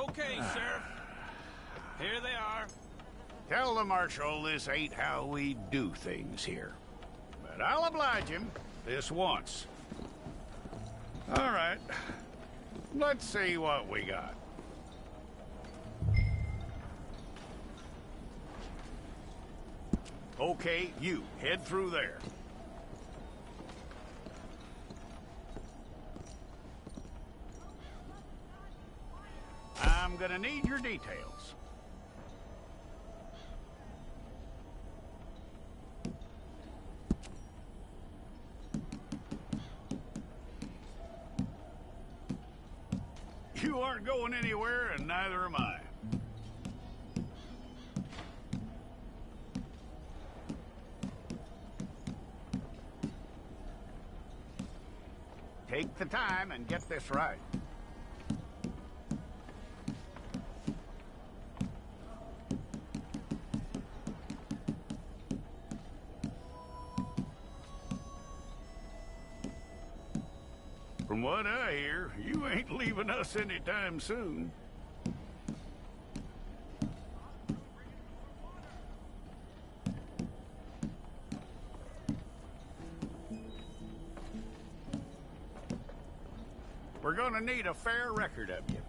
Okay, Sheriff. Here they are. Tell the Marshal this ain't how we do things here. But I'll oblige him this once. All right. Let's see what we got. Okay, you head through there. I'm gonna need your details. You aren't going anywhere, and neither am I. Take the time and get this right. From what I hear, you ain't leaving us anytime soon. We're gonna need a fair record of you.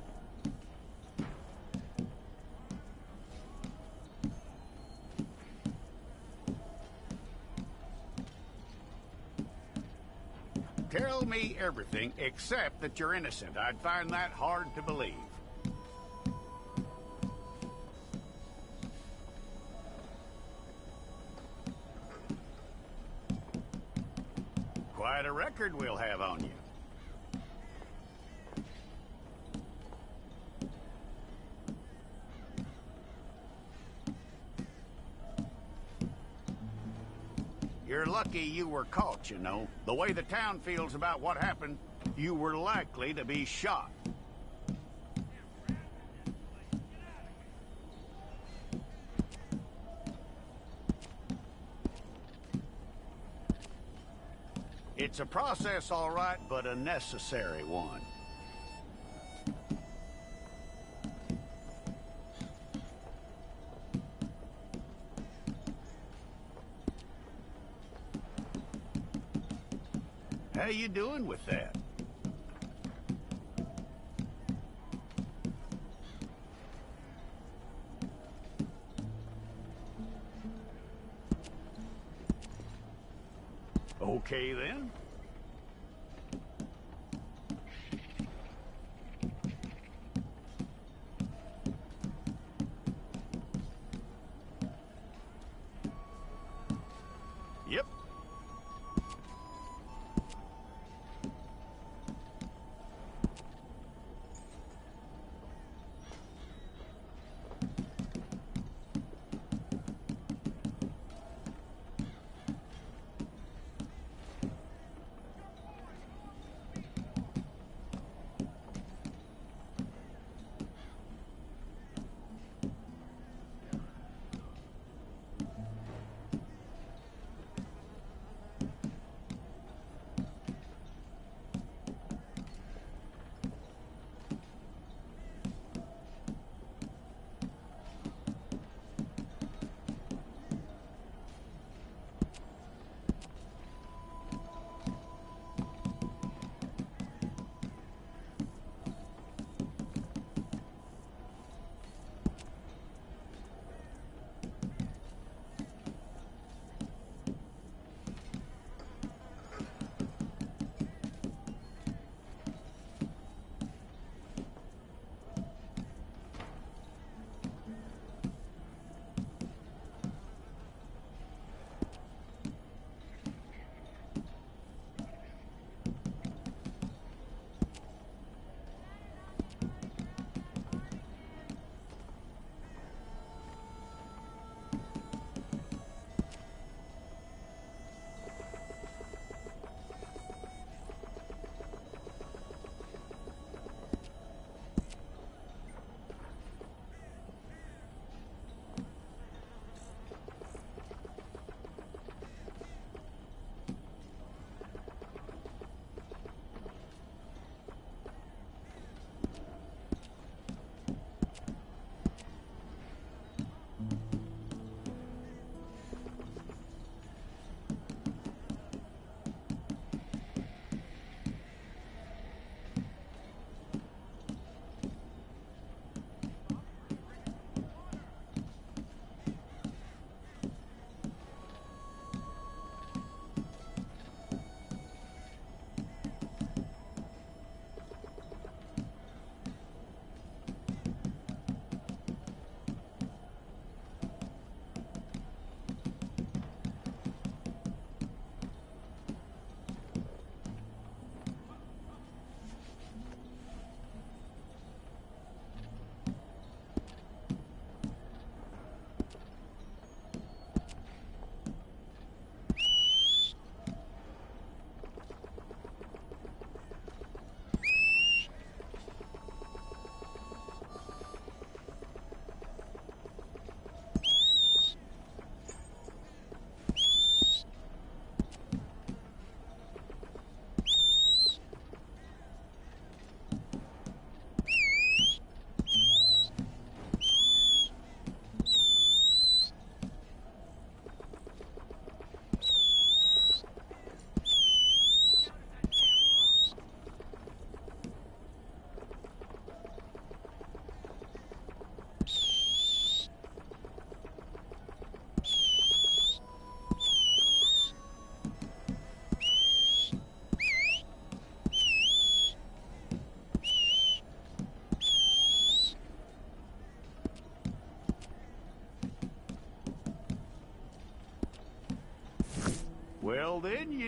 Tell me everything except that you're innocent. I'd find that hard to believe. Quite a record we'll have on you. You're lucky you were caught, you know. The way the town feels about what happened, you were likely to be shot. It's a process, all right, but a necessary one. How you doing with that? Okay, then. Yep.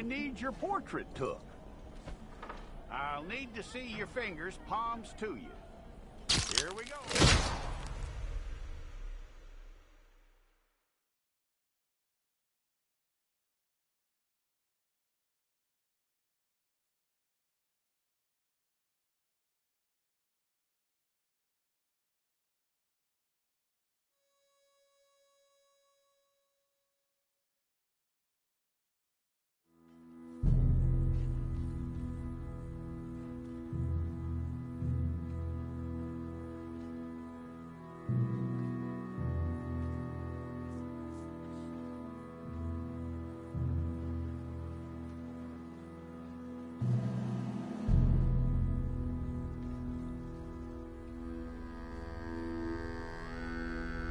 need your portrait took? I'll need to see your fingers, palms to you. Here we go.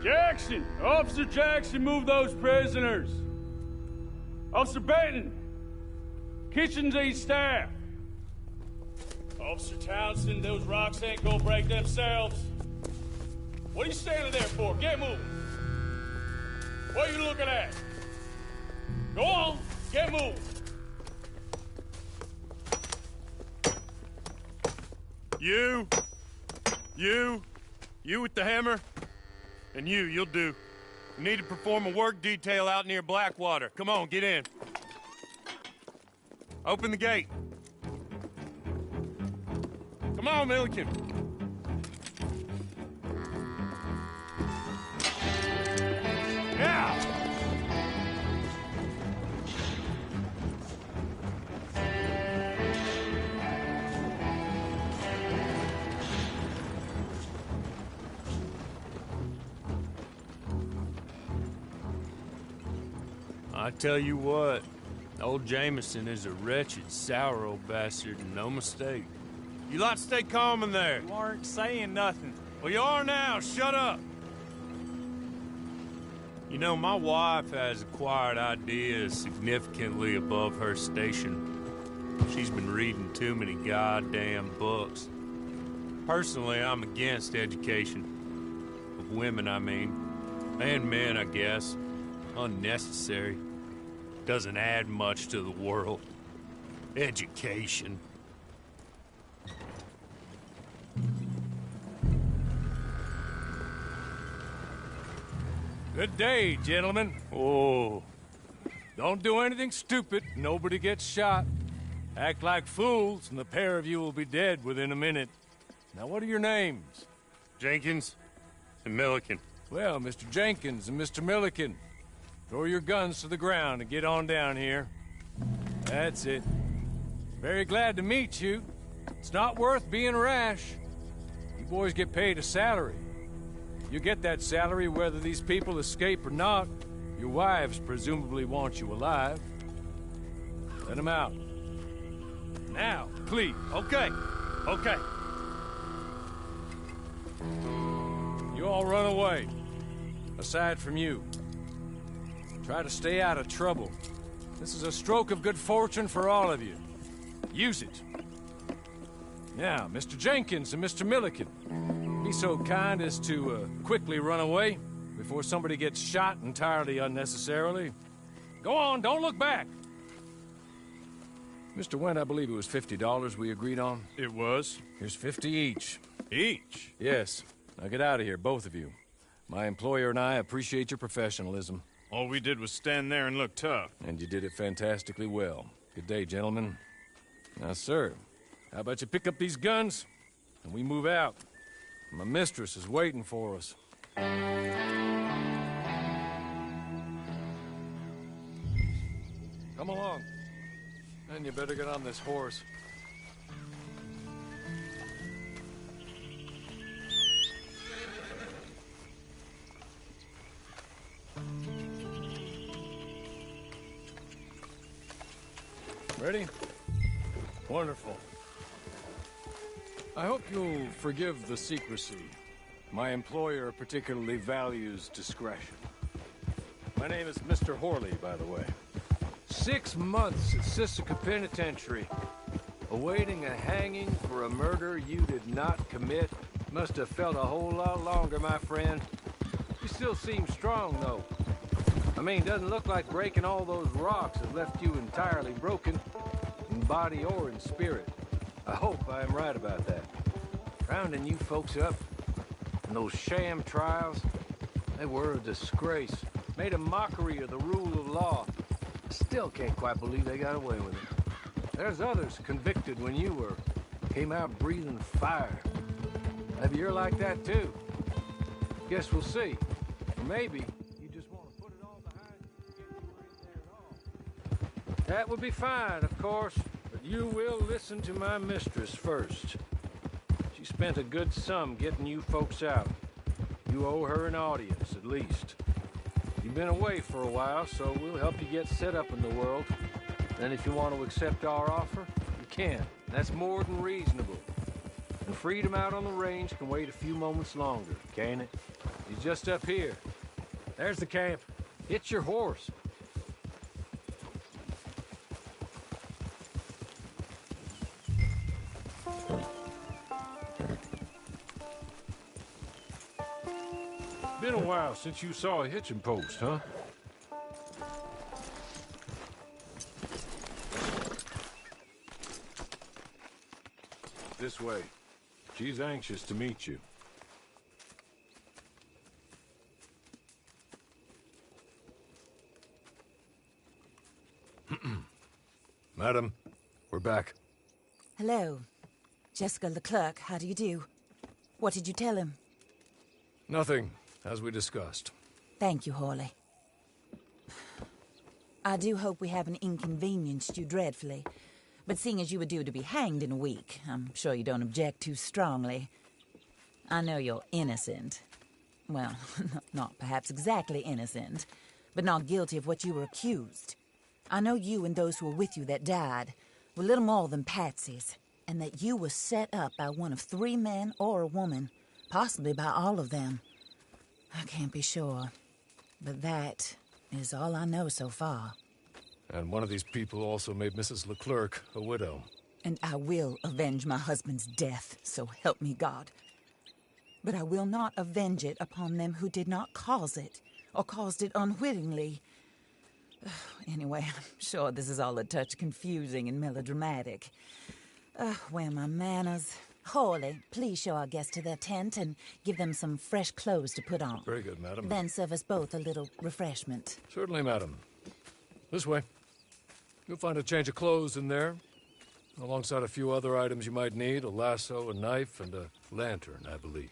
Jackson! Officer Jackson, move those prisoners! Officer Benton! Kitchens aid staff! Officer Townsend, those rocks ain't gonna break themselves. What are you standing there for? Get moving! What are you looking at? Go on, get moving! You with the hammer? And you'll do. You need to perform a work detail out near Blackwater. Come on, get in. Open the gate. Come on, Milliken. Yeah! I tell you what, old Jameson is a wretched, sour old bastard, and no mistake. You lot stay calm in there. You aren't saying nothing. Well, you are now. Shut up. You know, my wife has acquired ideas significantly above her station. She's been reading too many goddamn books. Personally, I'm against education. Of women, I mean. And men, I guess. Unnecessary. Doesn't add much to the world. Education. Good day, gentlemen. Oh. Don't do anything stupid. Nobody gets shot. Act like fools, and the pair of you will be dead within a minute. Now, what are your names? Jenkins and Milliken. Well, Mr. Jenkins and Mr. Milliken, throw your guns to the ground and get on down here. That's it. Very glad to meet you. It's not worth being rash. You boys get paid a salary. You get that salary whether these people escape or not. Your wives presumably want you alive. Let them out. Now, please. Okay. You all run away. Aside from you. Try to stay out of trouble. This is a stroke of good fortune for all of you. Use it. Now, Mr. Jenkins and Mr. Milliken, be so kind as to quickly run away before somebody gets shot entirely unnecessarily. Go on, don't look back. Mr. Wendt, I believe it was $50 we agreed on. It was. Here's 50 each. Each? Yes. Now get out of here, both of you. My employer and I appreciate your professionalism. All we did was stand there and look tough. And you did it fantastically well. Good day, gentlemen. Now, sir, how about you pick up these guns, and we move out? My mistress is waiting for us. Come along. And you better get on this horse. Ready? Wonderful. I hope you'll forgive the secrecy. My employer particularly values discretion. My name is Mr. Horley, by the way. 6 months at Sisika Penitentiary, awaiting a hanging for a murder you did not commit. Must have felt a whole lot longer, my friend. You still seem strong, though. I mean, doesn't look like breaking all those rocks has left you entirely broken, in body or in spirit. I hope I am right about that. Rounding you folks up, and those sham trials, they were a disgrace. Made a mockery of the rule of law. I still can't quite believe they got away with it. There's others convicted when you were. Came out breathing fire. Maybe you're like that too. Guess we'll see. Or maybe you just want to put it all behind you and you ain't there at all. That would be fine, of course, but you will listen to my mistress first. She spent a good sum getting you folks out. You owe her an audience, at least. You've been away for a while, so we'll help you get set up in the world. Then if you want to accept our offer, you can. That's more than reasonable. And freedom out on the range can wait a few moments longer, can't it? He's just up here. There's the camp. Hit your horse. Been a while since you saw a hitching post, huh? This way. She's anxious to meet you. Madam, we're back. Hello. Jessica Leclerc, how do you do? What did you tell him? Nothing, as we discussed. Thank you, Hawley. I do hope we haven't inconvenienced you dreadfully. But seeing as you were due to be hanged in a week, I'm sure you don't object too strongly. I know you're innocent. Well, not perhaps exactly innocent, but not guilty of what you were accused. I know you and those who were with you that died were little more than patsies, and that you were set up by one of 3 men or a woman, possibly by all of them. I can't be sure, but that is all I know so far. And one of these people also made Mrs. Leclerc a widow. And I will avenge my husband's death, so help me God. But I will not avenge it upon them who did not cause it, or caused it unwittingly. Anyway, I'm sure this is all a touch confusing and melodramatic. Where are my manners? Hawley, please show our guests to their tent and give them some fresh clothes to put on. Very good, madam. Then serve us both a little refreshment. Certainly, madam. This way. You'll find a change of clothes in there, alongside a few other items you might need, a lasso, a knife, and a lantern, I believe.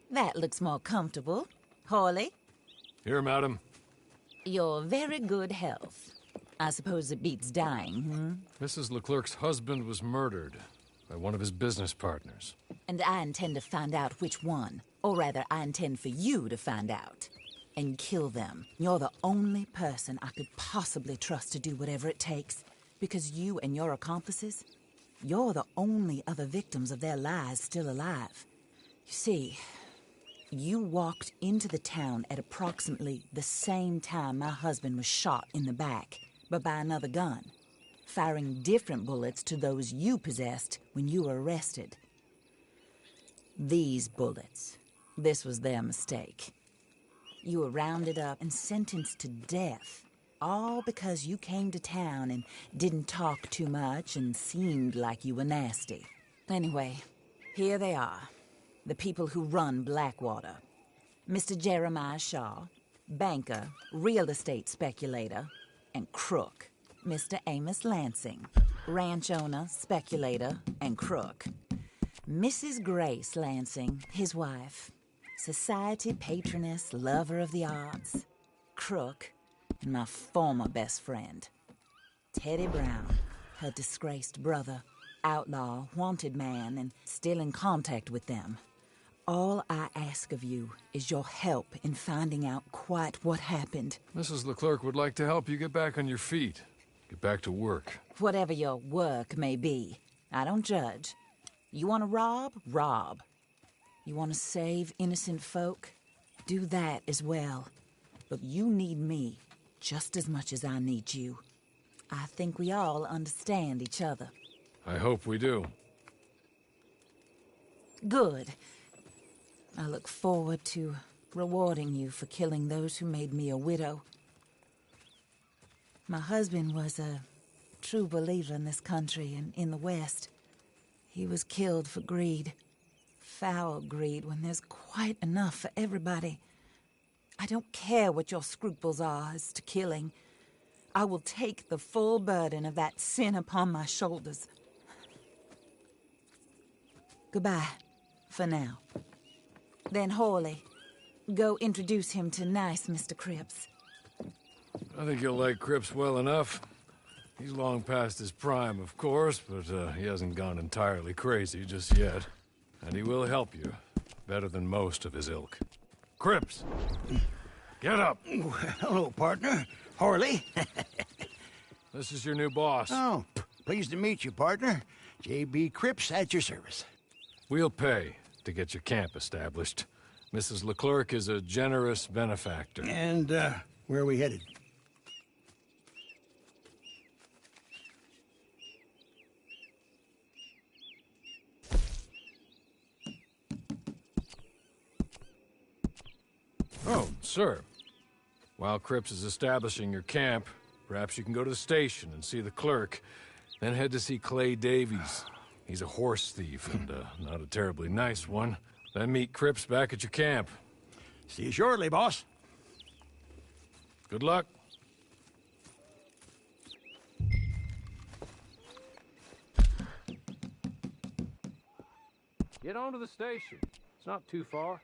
That looks more comfortable. Hawley? Here, madam. Your very good health. I suppose it beats dying, hmm? Mrs. Leclerc's husband was murdered by one of his business partners. And I intend to find out which one. Or rather, I intend for you to find out. and kill them. You're the only person I could possibly trust to do whatever it takes, because you and your accomplices, you're the only other victims of their lies still alive. You see, you walked into the town at approximately the same time my husband was shot in the back, but by another gun, firing different bullets to those you possessed when you were arrested. These bullets, this was their mistake. You were rounded up and sentenced to death, all because you came to town and didn't talk too much and seemed like you were nasty. Anyway, here they are, the people who run Blackwater. Mr. Jeremiah Shaw, banker, real estate speculator, and crook. Mr. Amos Lansing, ranch owner, speculator, and crook. Mrs. Grace Lansing, his wife, society patroness, lover of the arts, crook, and my former best friend, Teddy Brown, her disgraced brother, outlaw, wanted man, and still in contact with them. All I ask of you is your help in finding out quite what happened. Mrs. Leclerc would like to help you get back on your feet. Get back to work. Whatever your work may be, I don't judge. You want to rob? Rob. You want to save innocent folk? Do that as well. But you need me just as much as I need you. I think we all understand each other. I hope we do. Good. I look forward to rewarding you for killing those who made me a widow. My husband was a true believer in this country and in the West. He was killed for greed. Foul greed when there's quite enough for everybody. I don't care what your scruples are as to killing. I will take the full burden of that sin upon my shoulders. Goodbye, for now. Then Hawley, go introduce him to nice Mr. Cripps. I think you'll like Cripps well enough. He's long past his prime, of course, but he hasn't gone entirely crazy just yet. And he will help you, better than most of his ilk. Cripps! Get up! Hello, partner. Harley. This is your new boss. Oh, pleased to meet you, partner. J.B. Cripps at your service. We'll pay to get your camp established. Mrs. Leclerc is a generous benefactor. And, where are we headed? Oh, sir. While Cripps is establishing your camp, perhaps you can go to the station and see the clerk, then head to see Clay Davies. He's a horse thief, and not a terribly nice one. Then meet Cripps back at your camp. See you shortly, boss. Good luck. Get on to the station. It's not too far.